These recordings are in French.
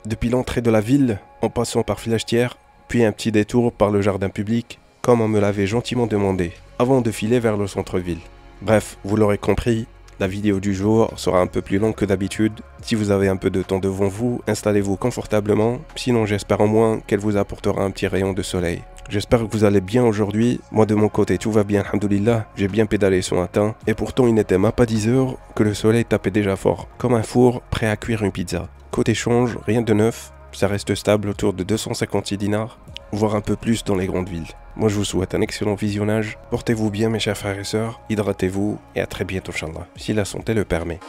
Depuis l'entrée de la ville, en passant par Filachtière, puis un petit détour par le jardin public, comme on me l'avait gentiment demandé, avant de filer vers le centre-ville. Bref, vous l'aurez compris, la vidéo du jour sera un peu plus longue que d'habitude. Si vous avez un peu de temps devant vous, installez-vous confortablement, sinon j'espère au moins qu'elle vous apportera un petit rayon de soleil. J'espère que vous allez bien aujourd'hui. Moi de mon côté tout va bien, alhamdoulilah. J'ai bien pédalé ce matin, et pourtant il n'était même pas 10 heures que le soleil tapait déjà fort, comme un four prêt à cuire une pizza. Côté change, rien de neuf, ça reste stable autour de 256 dinars, voire un peu plus dans les grandes villes. Moi je vous souhaite un excellent visionnage, portez-vous bien mes chers frères et sœurs, hydratez-vous et à très bientôt Inch'Allah, si la santé le permet.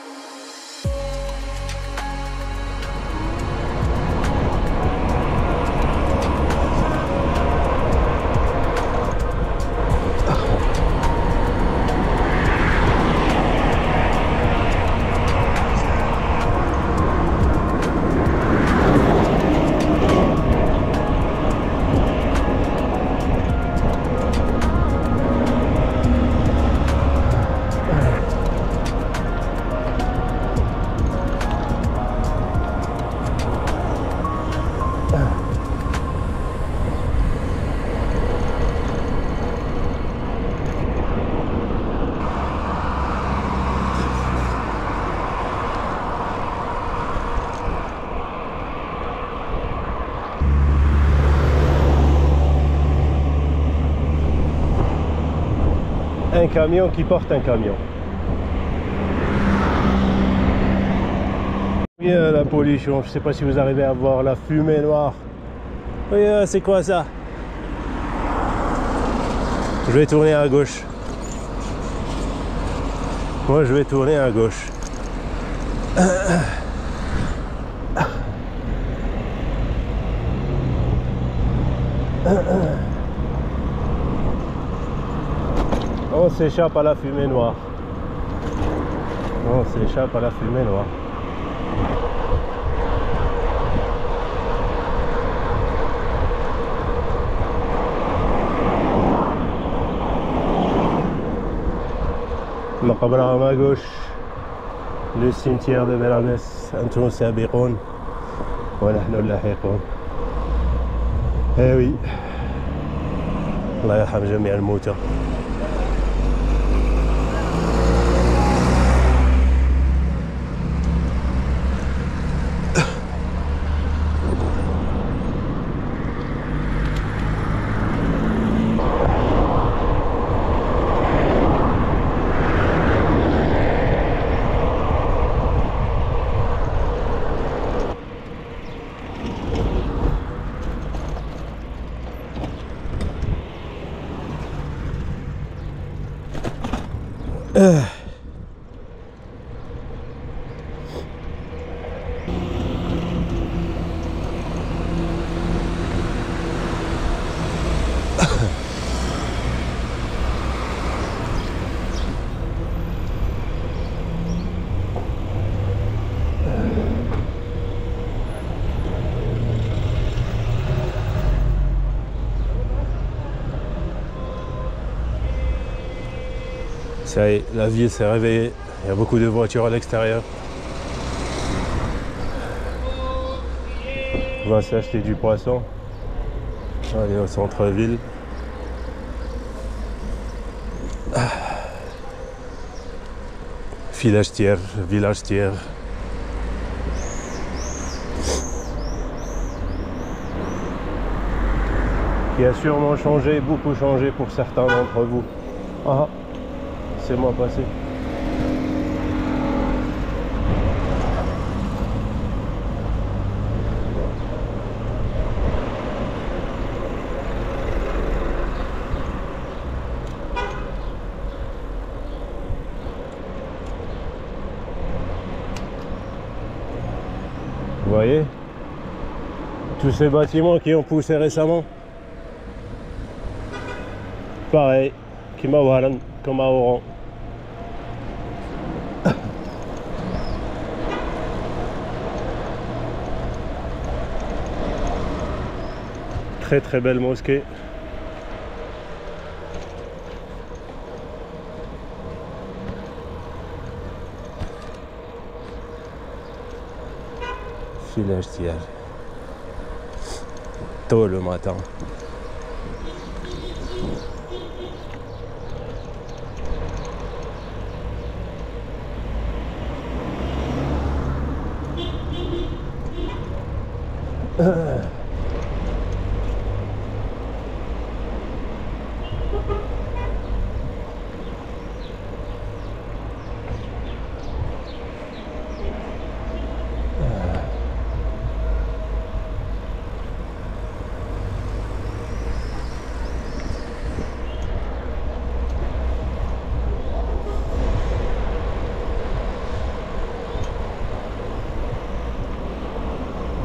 Un camion qui porte un camion. Bien la pollution, je sais pas si vous arrivez à voir la fumée noire. Oui, c'est quoi ça? Je vais tourner à gauche. Moi je vais tourner à gauche. On s'échappe à la fumée noire. On s'échappe à la fumée noire. المقبرة à gauche, le cimetière de Bernès. أنتم سابقون ونحن اللاحقون. Eh oui, الله يرحم جميع الموتى. Ça y est, la ville s'est réveillée. Il y a beaucoup de voitures à l'extérieur. On va s'acheter du poisson. Aller au centre-ville. Filachtière, Villachtière. Qui a sûrement changé, beaucoup changé pour certains d'entre vous. Ah, c'est moi passé. Vous voyez tous ces bâtiments qui ont poussé récemment, pareil, comme à Oran. Très très belle mosquée. Filachtière. tôt le matin.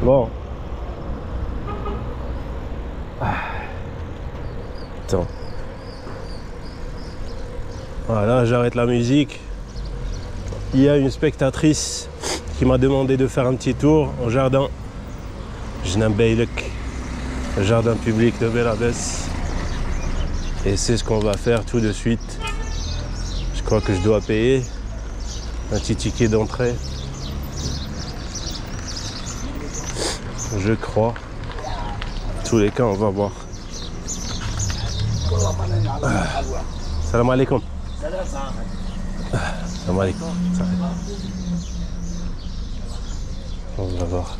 Bon. Attends. Voilà, j'arrête la musique. Il y a une spectatrice qui m'a demandé de faire un petit tour au jardin Jnambeylek, le jardin public de Belabès. Et c'est ce qu'on va faire tout de suite. Je crois que je dois payer un petit ticket d'entrée. Je crois. En tous les cas, on va voir. Salam alaikum. Salam alaikum. On va voir.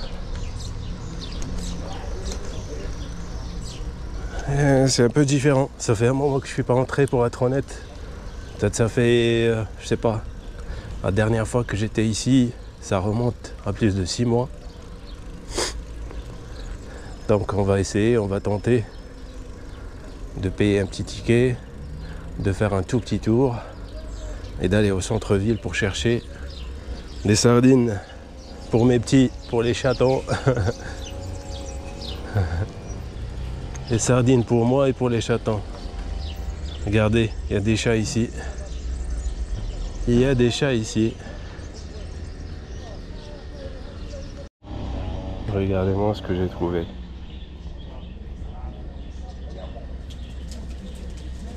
C'est un peu différent. Ça fait un moment que je suis pas rentré, pour être honnête. Peut-être ça fait, je sais pas. La dernière fois que j'étais ici, ça remonte à plus de 6 mois. Donc on va essayer, on va tenter de payer un petit ticket, de faire un tout petit tour et d'aller au centre-ville pour chercher des sardines pour mes petits, pour les chatons. Les sardines pour moi et pour les chatons. Regardez, il y a des chats ici. Il y a des chats ici. Regardez-moi ce que j'ai trouvé.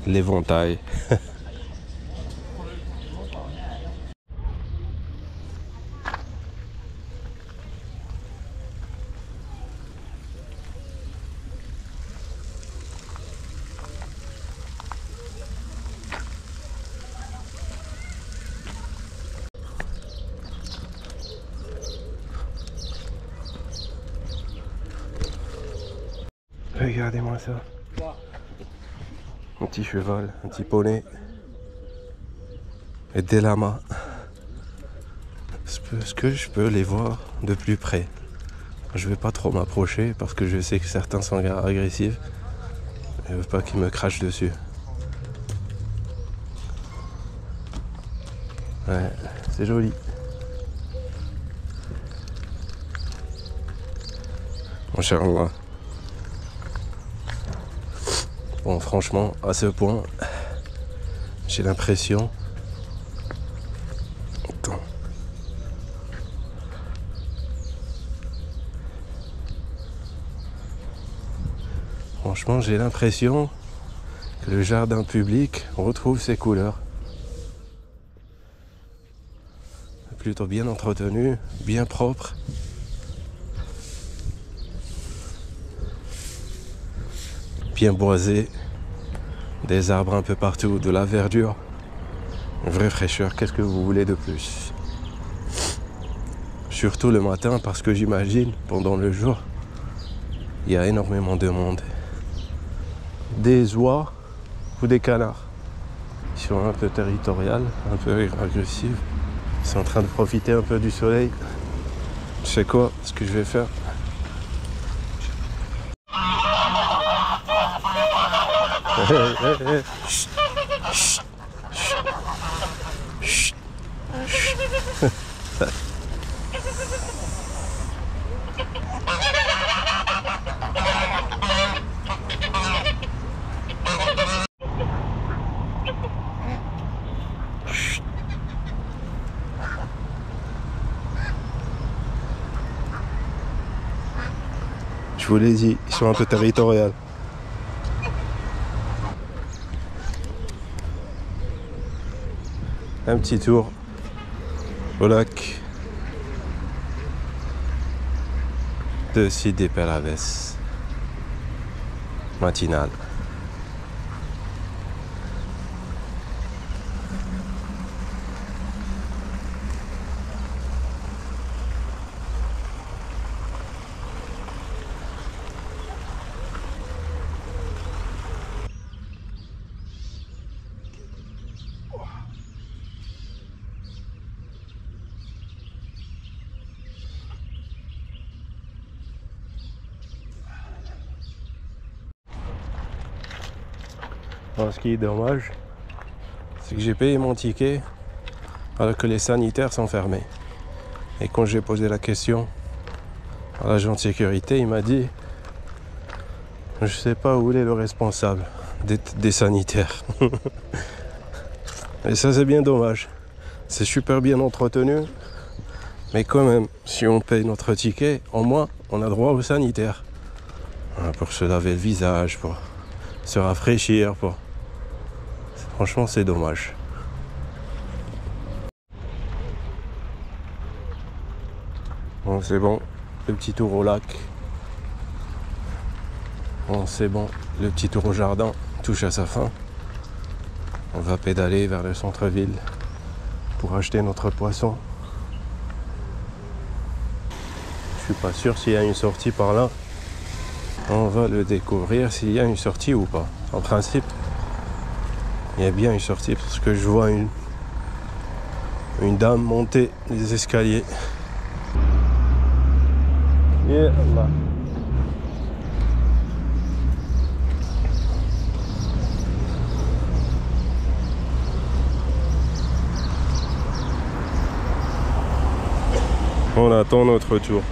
L'éventail. Regardez-moi ça. Un petit cheval, un petit poney et des lamas. Est-ce que je peux les voir de plus près? Je vais pas trop m'approcher parce que je sais que certains sont agressifs. Je veux pas qu'ils me crachent dessus. Ouais, c'est joli. Inch'Allah. Bon, franchement, à ce point, j'ai l'impression... Attends. Franchement, j'ai l'impression que le jardin public retrouve ses couleurs. Plutôt bien entretenu, bien propre. Bien boisé, des arbres un peu partout, de la verdure, une vraie fraîcheur, qu'est-ce que vous voulez de plus? Surtout le matin parce que j'imagine pendant le jour, il y a énormément de monde. Des oies ou des canards. Ils sont un peu territoriales, un peu agressifs. Ils sont en train de profiter un peu du soleil. Tu sais quoi, ce que je vais faire? Chut, chut, chut, chut. Je vous l'ai dit, ils sont un peu territoriaux. Un petit tour au lac de Sidi Belabès. matinale. Alors, ce qui est dommage, c'est que j'ai payé mon ticket alors que les sanitaires sont fermés. Et quand j'ai posé la question à l'agent de sécurité, il m'a dit « Je sais pas où est le responsable des sanitaires. » Et ça, c'est bien dommage. C'est super bien entretenu, mais quand même, si on paye notre ticket, au moins, on a droit aux sanitaires. Pour se laver le visage, pour se rafraîchir, Franchement, c'est dommage. Bon, c'est bon, le petit tour au lac. Bon, c'est bon, le petit tour au jardin touche à sa fin. On va pédaler vers le centre-ville pour acheter notre poisson. Je suis pas sûr s'il y a une sortie par là. On va le découvrir s'il y a une sortie ou pas. En principe, il y a bien une sortie parce que je vois une dame monter les escaliers. Et là. On attend notre tour.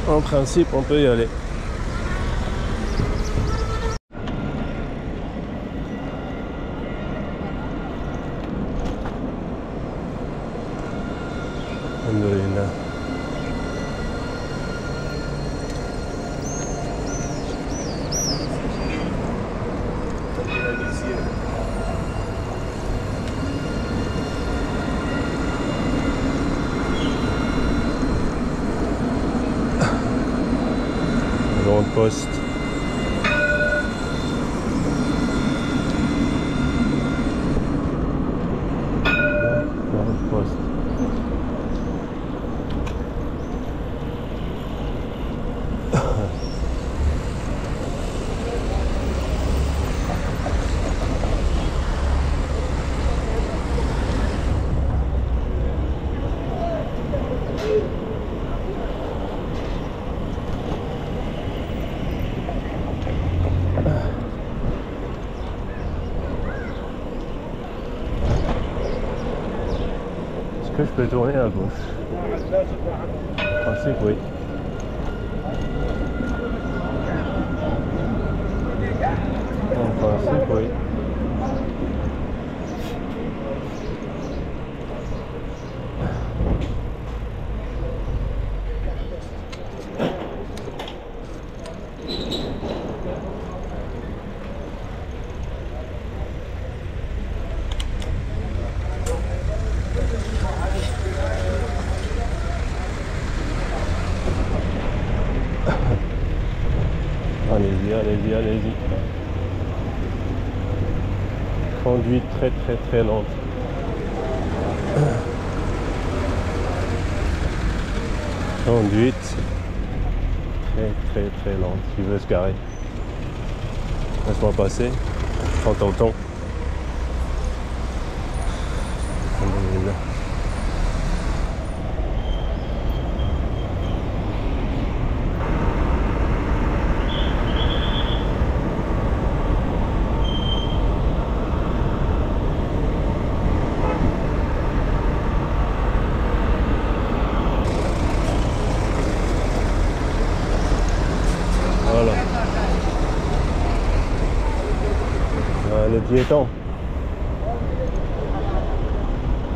En principe, on peut y aller. Alhamdulillah. Grande poste. Grande poste. Est-ce que je peux tourner à gauche? Je pensais que oui. Je pensais que oui. Allez-y, allez-y, allez-y. Conduite très très très lente. Conduite très très très lente. Il veut se garer. Laisse-moi passer. Prends ton temps. Voilà. Les piétons.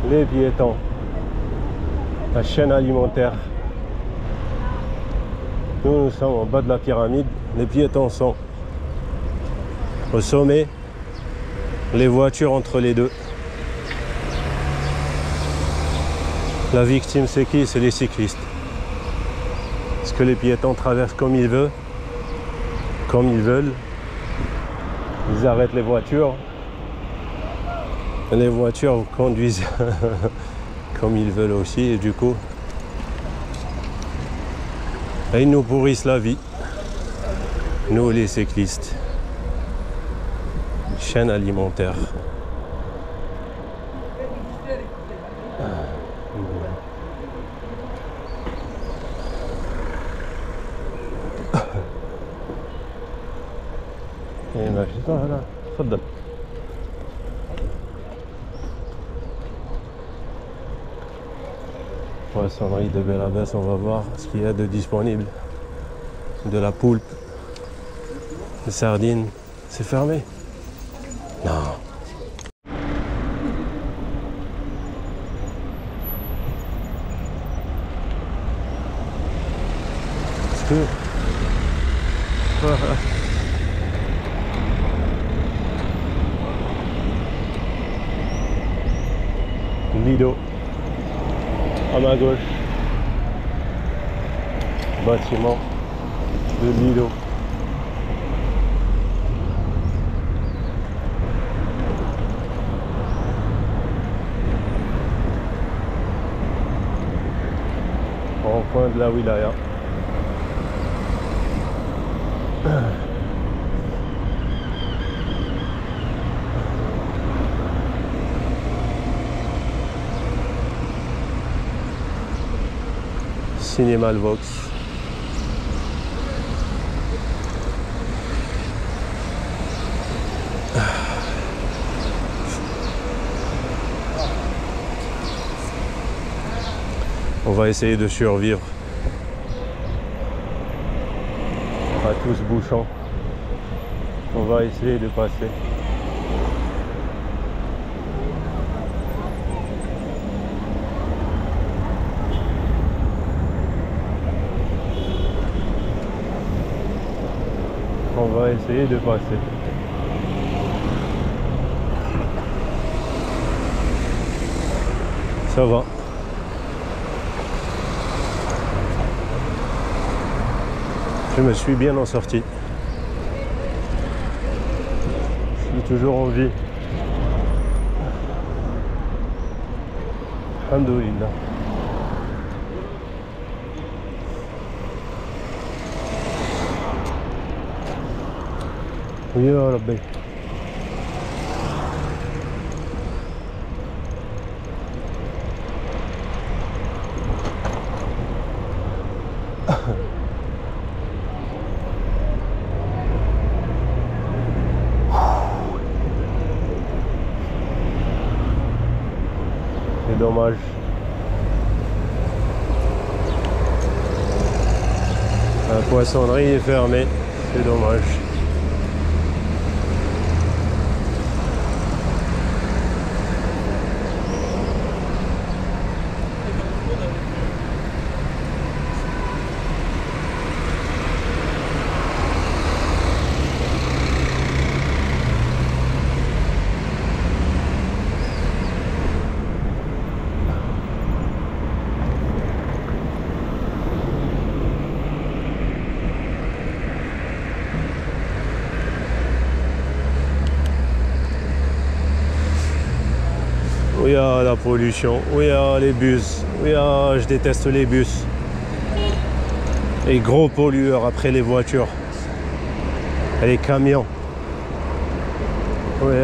Les piétons. La chaîne alimentaire. Nous sommes en bas de la pyramide, les piétons sont au sommet, les voitures entre les deux. La victime, c'est qui? C'est les cyclistes. Parce que les piétons traversent comme ils veulent, Ils arrêtent les voitures. Les voitures conduisent comme ils veulent aussi, et du coup, ils nous pourrissent la vie. Nous, les cyclistes. Chaîne alimentaire. Poissonnerie de Bel-Abbès, on va voir ce qu'il y a de disponible. De la poulpe, des sardines. C'est fermé? Non. Est-ce que... Lido. À ma gauche. Bâtiment de Lido. En point de la wilaya. Cinéma le Vox. On va essayer de survivre à tout ce bouchon. On va essayer de passer. On va essayer de passer. Ça va. Je me suis bien en sorti. Je suis toujours en vie. Alhamdoulilah. Oui, ya Rabbi. C'est dommage. La poissonnerie est fermée. C'est dommage. Oui, la pollution, oui, les bus, oui, je déteste les bus. Les gros pollueurs après les voitures et les camions. Oui,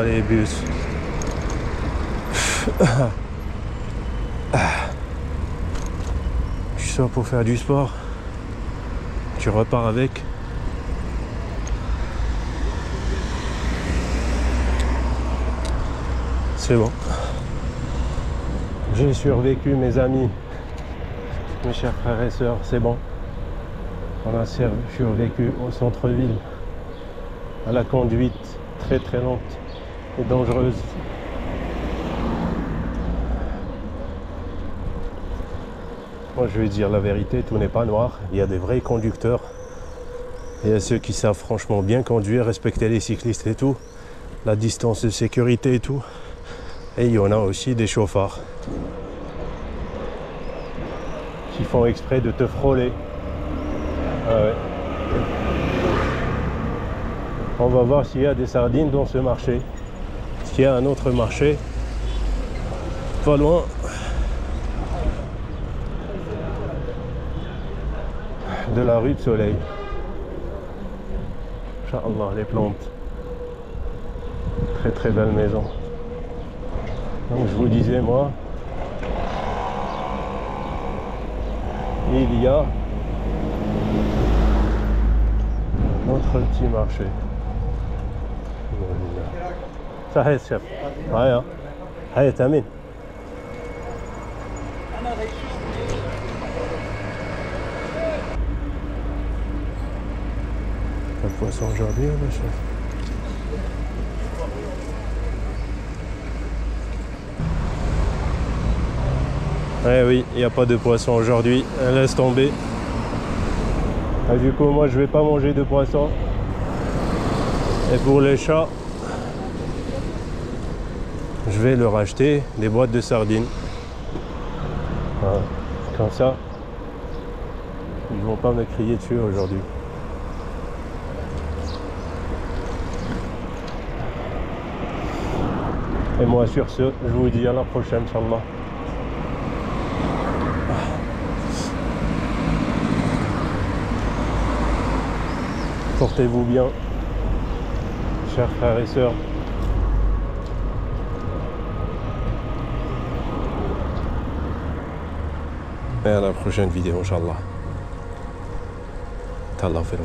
les bus. Tu sors pour faire du sport, tu repars avec. C'est bon. J'ai survécu, mes amis, mes chers frères et sœurs, c'est bon. On a survécu au centre-ville, à la conduite très très lente et dangereuse. Moi je vais dire la vérité, tout n'est pas noir. Il y a des vrais conducteurs. Il y a ceux qui savent franchement bien conduire, respecter les cyclistes et tout, la distance de sécurité et tout. Et il y en a aussi des chauffards qui font exprès de te frôler. Ah ouais. On va voir s'il y a des sardines dans ce marché. Parce qu'il y a un autre marché pas loin de la rue de Soleil. Inch'Allah, les plantes. Très très belle maison. Donc je vous disais, moi, il y a un autre petit marché. صحيح شيف هيا هيا تامين pas de poisson aujourd'hui le chef. Eh oui, il n'y a pas de poisson aujourd'hui, laisse tomber. Et du coup moi je vais pas manger de poisson. Et pour les chats, je vais leur acheter des boîtes de sardines. Voilà. Comme ça, ils ne vont pas me crier dessus aujourd'hui. Et moi sur ce, je vous dis à la prochaine, Inch'Allah. Portez-vous bien, chers frères et sœurs. Et à la prochaine vidéo, Inch'Allah. Tallah fi